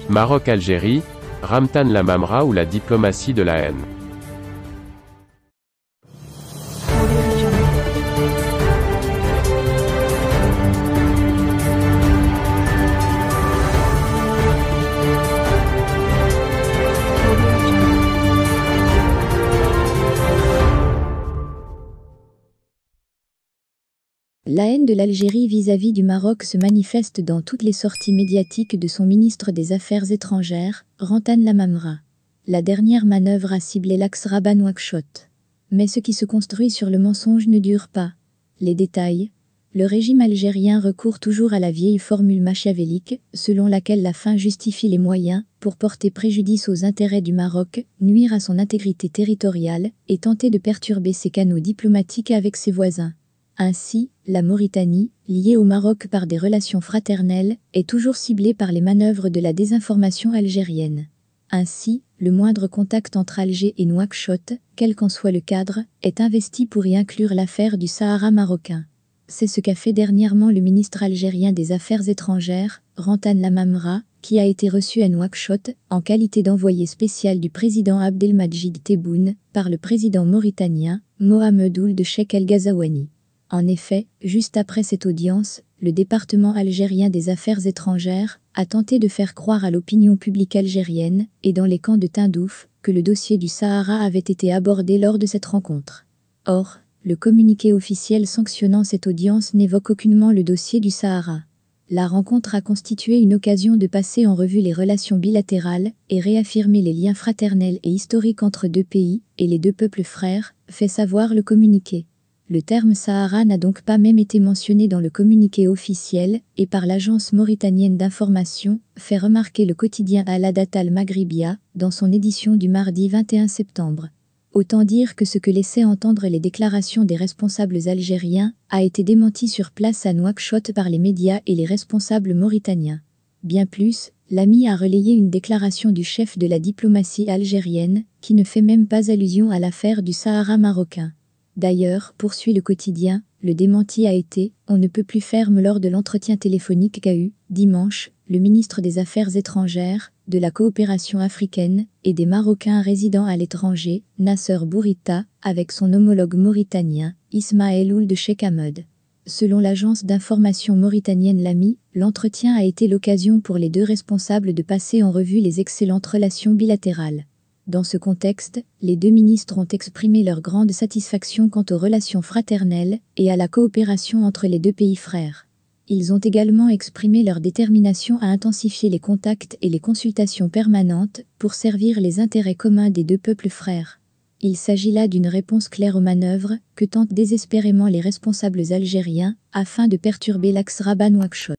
Maroc-Algérie, Ramtan Lamamra ou la diplomatie de la haine. La haine de l'Algérie vis-à-vis du Maroc se manifeste dans toutes les sorties médiatiques de son ministre des Affaires étrangères, Ramtan Lamamra. La dernière manœuvre a ciblé l'axe Rabat-Nouakchott. Mais ce qui se construit sur le mensonge ne dure pas. Les détails. Le régime algérien recourt toujours à la vieille formule machiavélique, selon laquelle la fin justifie les moyens, pour porter préjudice aux intérêts du Maroc, nuire à son intégrité territoriale, et tenter de perturber ses canaux diplomatiques avec ses voisins. Ainsi, la Mauritanie, liée au Maroc par des relations fraternelles, est toujours ciblée par les manœuvres de la désinformation algérienne. Ainsi, le moindre contact entre Alger et Nouakchott, quel qu'en soit le cadre, est investi pour y inclure l'affaire du Sahara marocain. C'est ce qu'a fait dernièrement le ministre algérien des Affaires étrangères, Ramtan Lamamra, qui a été reçu à Nouakchott, en qualité d'envoyé spécial du président Abdelmadjid Tebboune, par le président mauritanien, Mohamed Ould Cheikh El Ghazouani. En effet, juste après cette audience, le département algérien des Affaires étrangères a tenté de faire croire à l'opinion publique algérienne, et dans les camps de Tindouf, que le dossier du Sahara avait été abordé lors de cette rencontre. Or, le communiqué officiel sanctionnant cette audience n'évoque aucunement le dossier du Sahara. La rencontre a constitué une occasion de passer en revue les relations bilatérales et réaffirmer les liens fraternels et historiques entre deux pays et les deux peuples frères, fait savoir le communiqué. Le terme Sahara n'a donc pas même été mentionné dans le communiqué officiel et par l'agence mauritanienne d'information, fait remarquer le quotidien Al-Hadat al-Maghribia dans son édition du mardi 21 septembre. Autant dire que ce que laissaient entendre les déclarations des responsables algériens a été démenti sur place à Nouakchott par les médias et les responsables mauritaniens. Bien plus, l'AMI a relayé une déclaration du chef de la diplomatie algérienne qui ne fait même pas allusion à l'affaire du Sahara marocain. D'ailleurs, poursuit le quotidien, le démenti a été, on ne peut plus ferme lors de l'entretien téléphonique qu'a eu, dimanche, le ministre des Affaires étrangères, de la coopération africaine et des Marocains résidant à l'étranger, Nasser Bourita, avec son homologue mauritanien, Ismaël Ould Cheikh Ahmed. Selon l'agence d'information mauritanienne l'AMI, l'entretien a été l'occasion pour les deux responsables de passer en revue les excellentes relations bilatérales. Dans ce contexte, les deux ministres ont exprimé leur grande satisfaction quant aux relations fraternelles et à la coopération entre les deux pays frères. Ils ont également exprimé leur détermination à intensifier les contacts et les consultations permanentes pour servir les intérêts communs des deux peuples frères. Il s'agit là d'une réponse claire aux manœuvres que tentent désespérément les responsables algériens afin de perturber l'axe Rabat-Nouakchott.